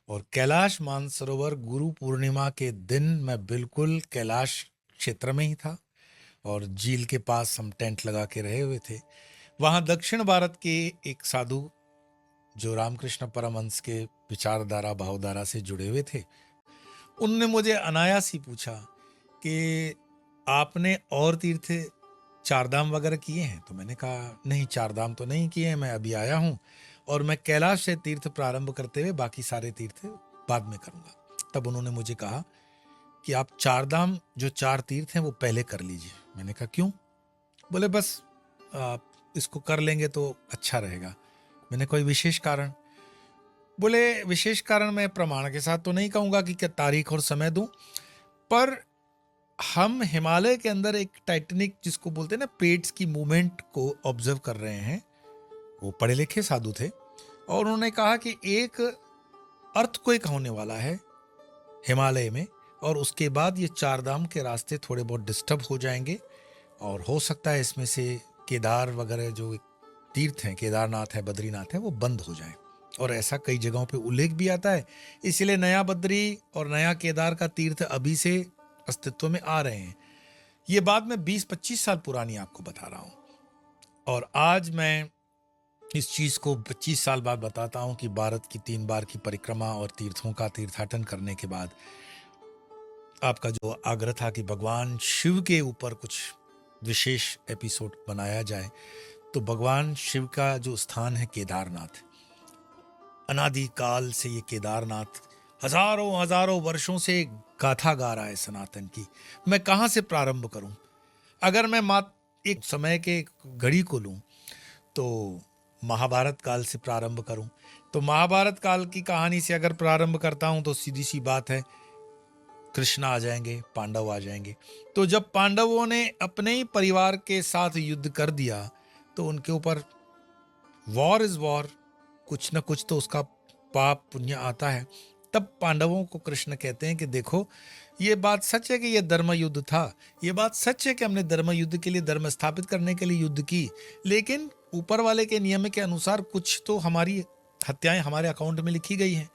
और कैलाश मानसरोवर गुरु पूर्णिमा के दिन मैं बिल्कुल कैलाश क्षेत्र में ही था और झील के पास हम टेंट लगा के रहे हुए थे। वहाँ दक्षिण भारत के एक साधु जो रामकृष्ण परमहंस के विचारधारा भावधारा से जुड़े हुए थे, उनने मुझे अनायास ही पूछा कि आपने और तीर्थ चारधाम वगैरह किए हैं? तो मैंने कहा नहीं, चारधाम तो नहीं किए हैं, मैं अभी आया हूँ और मैं कैलाश से तीर्थ प्रारंभ करते हुए बाकी सारे तीर्थ बाद में करूँगा। तब उन्होंने मुझे कहा कि आप चारधाम जो चार तीर्थ हैं वो पहले कर लीजिए। मैंने कहा क्यों? बोले बस आप इसको कर लेंगे तो अच्छा रहेगा। मैंने कोई विशेष कारण? बोले विशेष कारण मैं प्रमाण के साथ तो नहीं कहूँगा कि क्या तारीख और समय दूं, पर हम हिमालय के अंदर एक टाइटैनिक जिसको बोलते हैं ना पेट्स की मूवमेंट को ऑब्जर्व कर रहे हैं। वो पढ़े लिखे साधु थे और उन्होंने कहा कि एक अर्थक्वेक होने वाला है हिमालय में और उसके बाद ये चारधाम के रास्ते थोड़े बहुत डिस्टर्ब हो जाएंगे और हो सकता है इसमें से केदार वगैरह जो तीर्थ हैं, केदारनाथ है, बद्रीनाथ है, वो बंद हो जाए। और ऐसा कई जगहों पे उल्लेख भी आता है। इसलिए नया बद्री और नया केदार का तीर्थ अभी से अस्तित्व में आ रहे हैं। ये बात मैं 20-25 साल पुरानी आपको बता रहा हूं और आज मैं इस चीज को 25 साल बाद बताता हूं कि भारत की 3 बार की परिक्रमा और तीर्थों का तीर्थाटन करने के बाद आपका जो आग्रह था कि भगवान शिव के ऊपर कुछ विशेष एपिसोड बनाया जाए, तो भगवान शिव का जो स्थान है केदारनाथ, अनादि काल से ये केदारनाथ हजारों हजारों वर्षों से गाथा गा रहा है सनातन की। मैं कहाँ से प्रारंभ करूं? अगर मैं मात्र एक समय के घड़ी को लूं तो महाभारत काल से प्रारंभ करूं, तो महाभारत काल की कहानी से अगर प्रारंभ करता हूं तो सीधी सी बात है, कृष्ण आ जाएंगे, पांडव आ जाएंगे। तो जब पांडवों ने अपने ही परिवार के साथ युद्ध कर दिया तो उनके ऊपर वॉर इज वॉर, कुछ ना कुछ तो उसका पाप पुण्य आता है। तब पांडवों को कृष्ण कहते हैं कि देखो, ये बात सच है कि ये धर्म युद्ध था, ये बात सच है कि हमने धर्म युद्ध के लिए, धर्म स्थापित करने के लिए युद्ध की, लेकिन ऊपर वाले के नियम के अनुसार कुछ तो हमारी हत्याएं हमारे अकाउंट में लिखी गई हैं।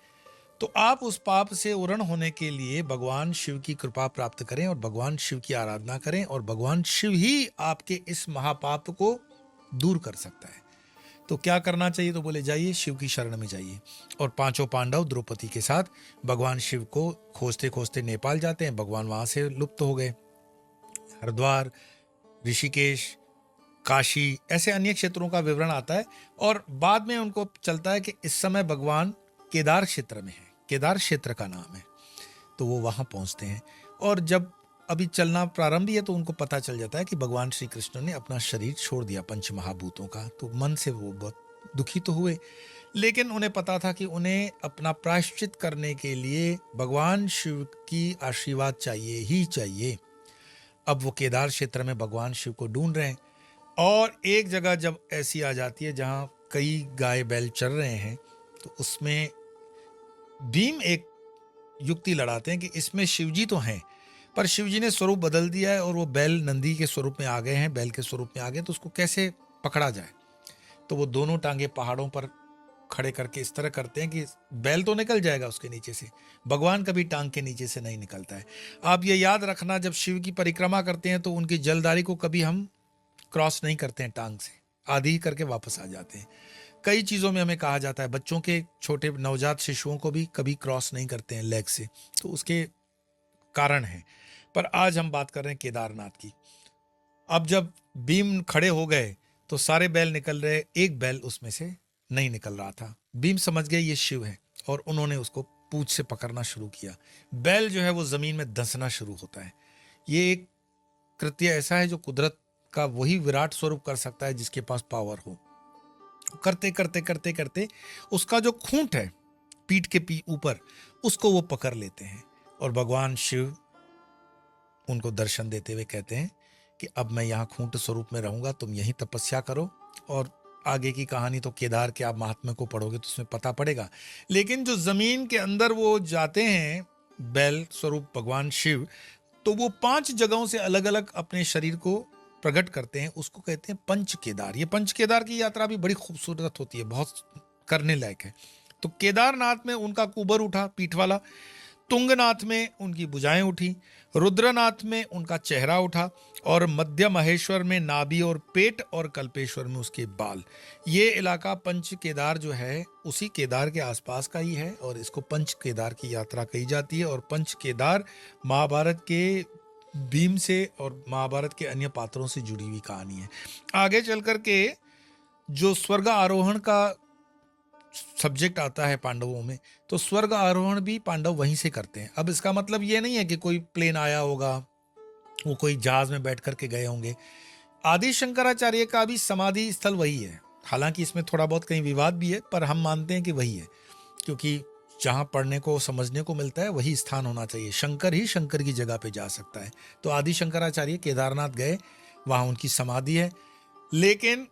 तो आप उस पाप से उरण होने के लिए भगवान शिव की कृपा प्राप्त करें और भगवान शिव की आराधना करें और भगवान शिव ही आपके इस महापाप को दूर कर सकता है। तो क्या करना चाहिए? तो बोले जाइए शिव की शरण में जाइए। और पांचों पांडव द्रौपदी के साथ भगवान शिव को खोजते खोजते नेपाल जाते हैं। भगवान वहां से लुप्त हो गए। हरिद्वार, ऋषिकेश, काशी, ऐसे अन्य क्षेत्रों का विवरण आता है और बाद में उनको चलता है कि इस समय भगवान केदार क्षेत्र में है, केदार क्षेत्र का नाम है। तो वो वहां पहुंचते हैं और जब अभी चलना प्रारंभ ही है तो उनको पता चल जाता है कि भगवान श्री कृष्ण ने अपना शरीर छोड़ दिया पंच महाभूतों का। तो मन से वो बहुत दुखी तो हुए, लेकिन उन्हें पता था कि उन्हें अपना प्रायश्चित करने के लिए भगवान शिव की आशीर्वाद चाहिए ही चाहिए। अब वो केदार क्षेत्र में भगवान शिव को ढूंढ रहे हैं और एक जगह जब ऐसी आ जाती है जहां कई गाय बैल चल रहे हैं, तो उसमें भीम एक युक्ति लड़ाते हैं कि इसमें शिवजी तो हैं, पर शिवजी ने स्वरूप बदल दिया है और वो बैल नंदी के स्वरूप में आ गए हैं, बैल के स्वरूप में आ गए, तो उसको कैसे पकड़ा जाए? तो वो दोनों टांगे पहाड़ों पर खड़े करके इस तरह करते हैं कि बैल तो निकल जाएगा उसके नीचे से, भगवान कभी टांग के नीचे से नहीं निकलता है। आप ये याद रखना, जब शिव की परिक्रमा करते हैं तो उनकी जलधारी को कभी हम क्रॉस नहीं करते हैं टांग से, आधी ही करके वापस आ जाते हैं। कई चीज़ों में हमें कहा जाता है, बच्चों के छोटे नवजात शिशुओं को भी कभी क्रॉस नहीं करते हैं लेग से, तो उसके कारण है। पर आज हम बात कर रहे हैं केदारनाथ की। अब जब भीम खड़े हो गए तो सारे बैल निकल रहे, एक बैल उसमें से नहीं निकल रहा था। भीम समझ गए ये शिव है और उन्होंने उसको पूंछ से पकड़ना शुरू किया। बैल जो है वो जमीन में धंसना शुरू होता है। ये एक कृत्य ऐसा है जो कुदरत का वही विराट स्वरूप कर सकता है जिसके पास पावर हो। करते करते करते करते उसका जो खूंट है पीठ के ऊपर, उसको वो पकड़ लेते हैं और भगवान शिव उनको दर्शन देते हुए कहते हैं कि अब मैं यहाँ खूंट स्वरूप में रहूंगा, तुम यहीं तपस्या करो। और आगे की कहानी तो केदार के आप महात्म्य को पढ़ोगे तो उसमें पता पड़ेगा। लेकिन जो जमीन के अंदर वो जाते हैं बैल स्वरूप भगवान शिव, तो वो 5 जगहों से अलग अलग अपने शरीर को प्रकट करते हैं। उसको कहते हैं पंच केदार। ये पंच केदार की यात्रा भी बड़ी खूबसूरत होती है, बहुत करने लायक है। तो केदारनाथ में उनका कुबर उठा, पीठ वाला। तुंगनाथ में उनकी भुजाएं उठी। रुद्रनाथ में उनका चेहरा उठा। और मध्य महेश्वर में नाभि और पेट, और कल्पेश्वर में उसके बाल। ये इलाका पंच केदार जो है उसी केदार के आसपास का ही है, और इसको पंच केदार की यात्रा कही जाती है। और पंच केदार महाभारत के भीम से और महाभारत के अन्य पात्रों से जुड़ी हुई कहानी है। आगे चल करके जो स्वर्ग आरोहण का सब्जेक्ट आता है पांडवों में, तो स्वर्ग आरोहण भी पांडव वहीं से करते हैं। अब इसका मतलब ये नहीं है कि कोई प्लेन आया होगा, वो कोई जहाज में बैठ करके गए होंगे। आदि शंकराचार्य का भी समाधि स्थल वही है। हालांकि इसमें थोड़ा बहुत कहीं विवाद भी है, पर हम मानते हैं कि वही है, क्योंकि जहां पढ़ने को समझने को मिलता है वही स्थान होना चाहिए। शंकर ही शंकर की जगह पे जा सकता है। तो आदि शंकराचार्य केदारनाथ गए, वहां उनकी समाधि है। लेकिन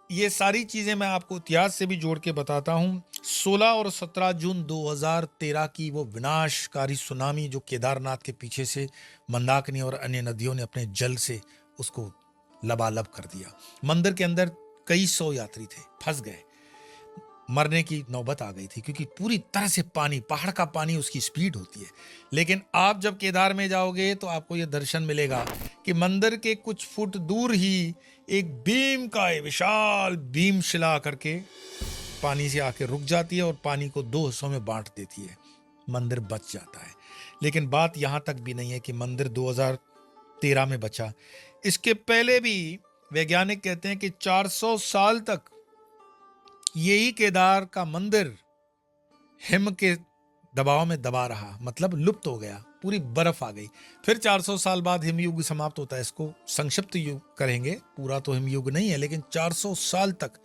ये सारी चीजें मैं आपको इतिहास से भी जोड़ के बताता हूँ। 16 और 17 जून 2013 की वो विनाशकारी सुनामी जो केदारनाथ के पीछे से मंदाकिनी और अन्य नदियों ने अपने जल से उसको लबालब कर दिया। मंदिर के अंदर कई सौ यात्री थे, फंस गए, मरने की नौबत आ गई थी, क्योंकि पूरी तरह से पानी, पहाड़ का पानी, उसकी स्पीड होती है। लेकिन आप जब केदार में जाओगे तो आपको यह दर्शन मिलेगा कि मंदिर के कुछ फुट दूर ही एक भीम का विशाल भीम शिला करके पानी से आके रुक जाती है और पानी को दो हिस्सों में बांट देती है। मंदिर बच जाता है। लेकिन बात यहां तक भी नहीं है कि मंदिर 2013 में बचा। इसके पहले भी वैज्ञानिक कहते हैं कि 400 साल तक यही केदार का मंदिर हिम के दबाव में दबा रहा, मतलब लुप्त हो गया, पूरी बर्फ आ गई। फिर 400 साल बाद हिमयुग समाप्त होता है। इसको संक्षिप्त युग करेंगे, पूरा तो हिमयुग नहीं है, लेकिन 400 साल तक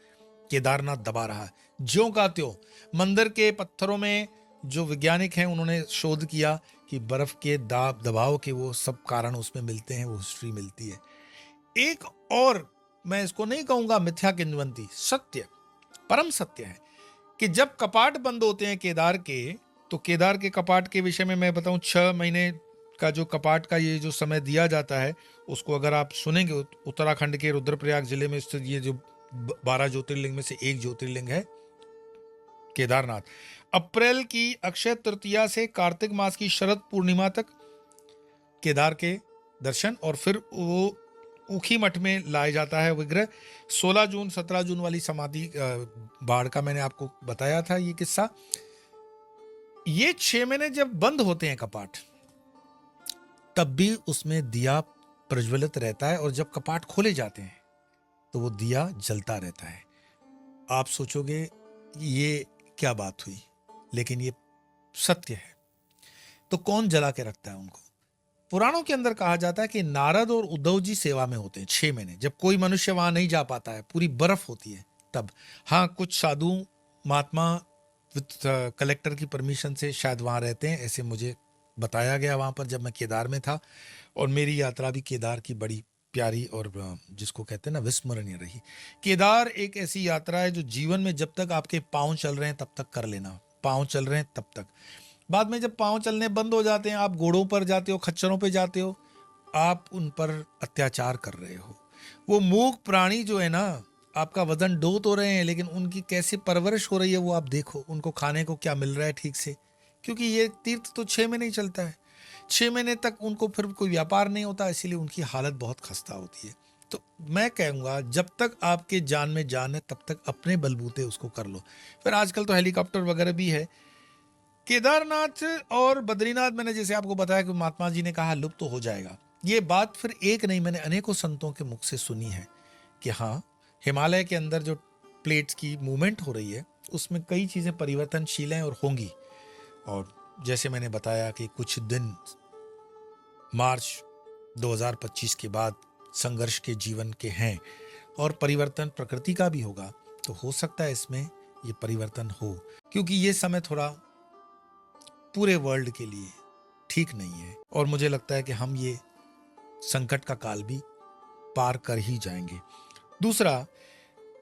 केदारनाथ दबा रहा। ज्यों का त्यों मंदिर के पत्थरों में जो वैज्ञानिक हैं उन्होंने शोध किया कि बर्फ के दबाव के वो सब कारण उसमें मिलते हैं, वो हिस्ट्री मिलती है। एक और, मैं इसको नहीं कहूंगा मिथ्या किंवदंती, सत्य, परम सत्य है कि जब कपाट बंद होते हैं केदार के, तो केदार के कपाट के विषय में मैं बताऊं, 6 महीने का जो कपाट का ये जो समय दिया जाता है, उसको अगर आप सुनेंगे, उत्तराखंड के रुद्रप्रयाग जिले में स्थित ये जो 12 ज्योतिर्लिंग में से एक ज्योतिर्लिंग है केदारनाथ। अप्रैल की अक्षय तृतीया से कार्तिक मास की शरद पूर्णिमा तक केदार के दर्शन, और फिर वो ऊखी मठ में लाया जाता है विग्रह। 16 जून 17 जून वाली समाधि बाढ़ का मैंने आपको बताया था ये किस्सा। ये 6 महीने जब बंद होते हैं कपाट, तब भी उसमें दिया प्रज्वलित रहता है, और जब कपाट खोले जाते हैं तो वो दिया जलता रहता है। आप सोचोगे ये क्या बात हुई, लेकिन ये सत्य है। तो कौन जला के रखता है उनको? पुराणों के अंदर कहा जाता है कि नारद और उद्धव जी सेवा में होते हैं 6 महीने, जब कोई मनुष्य वहां नहीं जा पाता है, पूरी बर्फ होती है तब। हाँ, कुछ साधु महात्मा कलेक्टर की परमिशन से शायद वहां रहते हैं, ऐसे मुझे बताया गया वहां पर जब मैं केदार में था। और मेरी यात्रा भी केदार की बड़ी प्यारी और जिसको कहते हैं ना विस्मरणीय रही। केदार एक ऐसी यात्रा है जो जीवन में जब तक आपके पांव चल रहे हैं तब तक कर लेना, पांव चल रहे हैं तब तक। बाद में जब पांव चलने बंद हो जाते हैं, आप घोड़ों पर जाते हो, खच्चरों पे जाते हो, आप उन पर अत्याचार कर रहे हो। वो मूक प्राणी जो है ना, आपका वजन ढो तो रहे हैं, लेकिन उनकी कैसे परवरिश हो रही है वो आप देखो, उनको खाने को क्या मिल रहा है ठीक से, क्योंकि ये तीर्थ तो 6 महीने ही चलता है। 6 महीने तक उनको फिर कोई व्यापार नहीं होता, इसीलिए उनकी हालत बहुत खस्ता होती है। तो मैं कहूँगा जब तक आपके जान में जान है तब तक अपने बलबूते उसको कर लो। फिर आजकल तो हेलीकॉप्टर वगैरह भी है। केदारनाथ और बद्रीनाथ, मैंने जैसे आपको बताया कि महात्मा जी ने कहा लुप्त तो हो जाएगा, ये बात फिर एक नहीं, मैंने अनेकों संतों के मुख से सुनी है कि हाँ, हिमालय के अंदर जो प्लेट्स की मूवमेंट हो रही है उसमें कई चीज़ें परिवर्तनशील हैं और होंगी। और जैसे मैंने बताया कि कुछ दिन मार्च 2025 के बाद संघर्ष के जीवन के हैं, और परिवर्तन प्रकृति का भी होगा, तो हो सकता है इसमें ये परिवर्तन हो, क्योंकि ये समय थोड़ा पूरे वर्ल्ड के लिए ठीक नहीं है। और मुझे लगता है कि हम ये संकट का काल भी पार कर ही जाएंगे। दूसरा,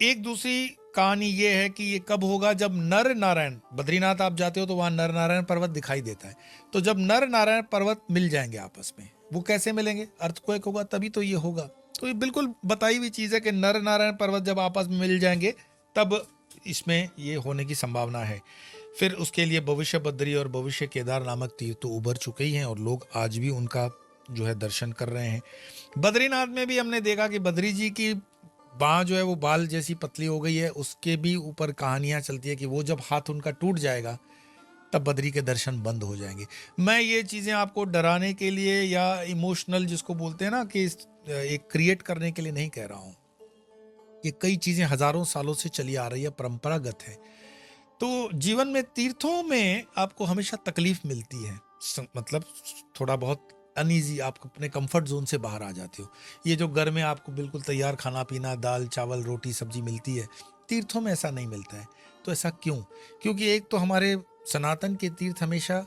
एक दूसरी कहानी ये है कि ये कब होगा, जब नर नारायण, बद्रीनाथ आप जाते हो तो वहां नर नारायण पर्वत दिखाई देता है, तो जब नर नारायण पर्वत मिल जाएंगे आपस में, वो कैसे मिलेंगे? अर्थक्वेक होगा तभी तो ये होगा। तो ये बिल्कुल बताई हुई चीज है कि नर नारायण पर्वत जब आपस में मिल जाएंगे तब इसमें ये होने की संभावना है। फिर उसके लिए भविष्य बद्री और भविष्य केदार नामक तीर्थ तो उभर चुके ही हैं और लोग आज भी उनका जो है दर्शन कर रहे हैं। बद्रीनाथ में भी हमने देखा कि बद्री जी की बाह जो है वो बाल जैसी पतली हो गई है, उसके भी ऊपर कहानियां चलती है कि वो जब हाथ उनका टूट जाएगा तब बद्री के दर्शन बंद हो जाएंगे। मैं ये चीज़ें आपको डराने के लिए या इमोशनल जिसको बोलते हैं ना कि एक क्रिएट करने के लिए नहीं कह रहा हूँ। ये कई चीज़ें हजारों सालों से चली आ रही है, परंपरागत है। तो जीवन में तीर्थों में आपको हमेशा तकलीफ मिलती है, मतलब थोड़ा बहुत अनईजी, आप अपने कंफर्ट जोन से बाहर आ जाते हो। ये जो घर में आपको बिल्कुल तैयार खाना पीना, दाल चावल रोटी सब्जी मिलती है, तीर्थों में ऐसा नहीं मिलता है। तो ऐसा क्यों? क्योंकि एक तो हमारे सनातन के तीर्थ हमेशा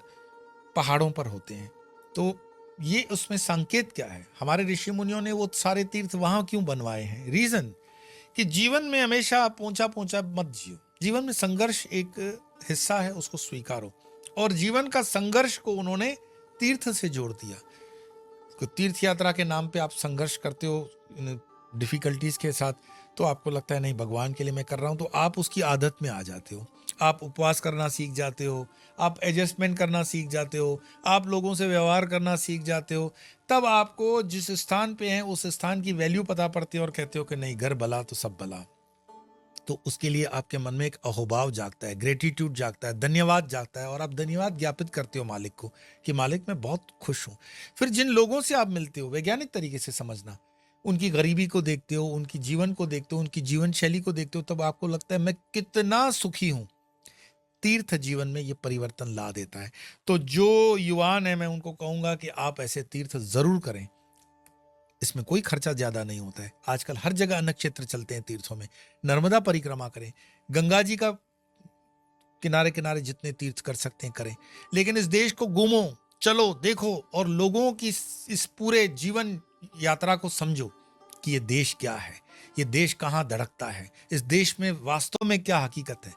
पहाड़ों पर होते हैं। तो ये उसमें संकेत क्या है? हमारे ऋषि मुनियों ने वो सारे तीर्थ वहां क्यों बनवाए हैं? रीजन कि जीवन में हमेशा आप पहुंचा पहुंचा मत जियो। जीवन में संघर्ष एक हिस्सा है, उसको स्वीकारो। और जीवन का संघर्ष को उन्होंने तीर्थ से जोड़ दिया। तो तीर्थ यात्रा के नाम पे आप संघर्ष करते हो डिफिकल्टीज के साथ, तो आपको लगता है नहीं भगवान के लिए मैं कर रहा हूं, तो आप उसकी आदत में आ जाते हो। आप उपवास करना सीख जाते हो, आप एडजस्टमेंट करना सीख जाते हो, आप लोगों से व्यवहार करना सीख जाते हो। तब आपको जिस स्थान पे हैं उस स्थान की वैल्यू पता पड़ती है और कहते हो कि नहीं, घर भला तो सब भला। तो उसके लिए आपके मन में एक अहोभाव जागता है, ग्रेटिट्यूड जागता है, धन्यवाद जागता है, और आप धन्यवाद ज्ञापित करते हो मालिक को कि मालिक मैं बहुत खुश हूं। फिर जिन लोगों से आप मिलते हो वैज्ञानिक तरीके से समझना, उनकी गरीबी को देखते हो, उनकी जीवन को देखते हो, उनकी जीवन शैली को देखते हो, तब आपको लगता है मैं कितना सुखी हूं। तीर्थ जीवन में ये परिवर्तन ला देता है। तो जो युवान है मैं उनको कहूंगा कि आप ऐसे तीर्थ जरूर करें। इसमें कोई खर्चा ज्यादा नहीं होता है। आजकल हर जगह अन्न क्षेत्र चलते हैं तीर्थों में। नर्मदा परिक्रमा करें, गंगा जी का किनारे किनारे जितने तीर्थ कर सकते हैं करें। लेकिन इस देश को घूमो, चलो, देखो, और लोगों की इस पूरे जीवन यात्रा को समझो कि ये देश क्या है, ये देश कहाँ धड़कता है, इस देश में वास्तव में क्या हकीकत है।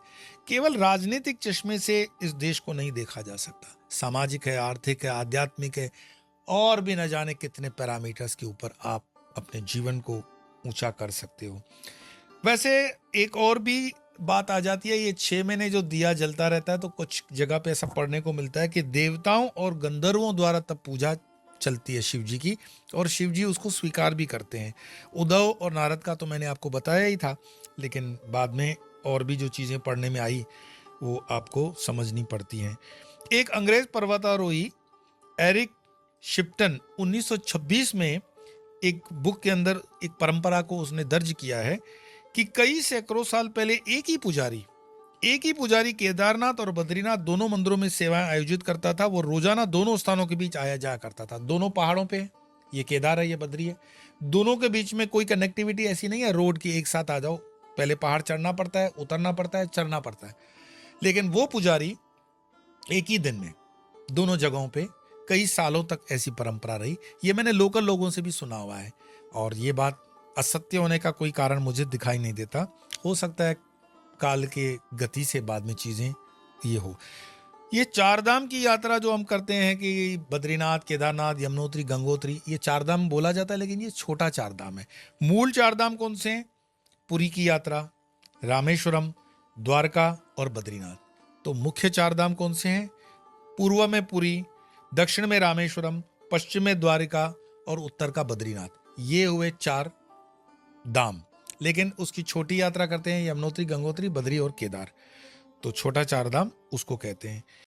केवल राजनीतिक चश्मे से इस देश को नहीं देखा जा सकता। सामाजिक है, आर्थिक है, आध्यात्मिक है, और भी न जाने कितने पैरामीटर्स के ऊपर आप अपने जीवन को ऊंचा कर सकते हो। वैसे एक और भी बात आ जाती है, ये 6 महीने जो दिया जलता रहता है, तो कुछ जगह पे ऐसा पढ़ने को मिलता है कि देवताओं और गंधर्वों द्वारा तब पूजा चलती है शिव जी की, और शिव जी उसको स्वीकार भी करते हैं। उद्धव और नारद का तो मैंने आपको बताया ही था, लेकिन बाद में और भी जो चीज़ें पढ़ने में आई वो आपको समझनी पड़ती हैं। एक अंग्रेज पर्वतारोही एरिक शिप्टन 1926 में एक बुक के अंदर एक परंपरा को उसने दर्ज किया है कि कई सैकड़ों साल पहले एक ही पुजारी केदारनाथ और बद्रीनाथ दोनों मंदिरों में सेवाएं आयोजित करता था। वो रोजाना दोनों स्थानों के बीच आया जाया करता था। दोनों पहाड़ों पे है, ये केदार है, ये बद्री है। दोनों के बीच में कोई कनेक्टिविटी ऐसी नहीं है रोड की एक साथ आ जाओ, पहले पहाड़ चढ़ना पड़ता है, उतरना पड़ता है, चढ़ना पड़ता है। लेकिन वो पुजारी एक ही दिन में दोनों जगहों पे, कई सालों तक ऐसी परंपरा रही। ये मैंने लोकल लोगों से भी सुना हुआ है, और ये बात असत्य होने का कोई कारण मुझे दिखाई नहीं देता। हो सकता है काल के गति से बाद में चीजें ये हो। ये 4 धाम की यात्रा जो हम करते हैं कि बद्रीनाथ, केदारनाथ, यमुनोत्री, गंगोत्री, ये 4 धाम बोला जाता है, लेकिन ये छोटा 4 धाम है। मूल 4 धाम कौन से हैं? पुरी की यात्रा, रामेश्वरम, द्वारका और बद्रीनाथ। तो मुख्य 4 धाम कौन से हैं? पूर्व में पुरी, दक्षिण में रामेश्वरम, पश्चिम में द्वारिका और उत्तर का बद्रीनाथ। ये हुए 4 धाम। लेकिन उसकी छोटी यात्रा करते हैं यमुनोत्री, गंगोत्री, बद्री और केदार। तो छोटा 4 धाम उसको कहते हैं।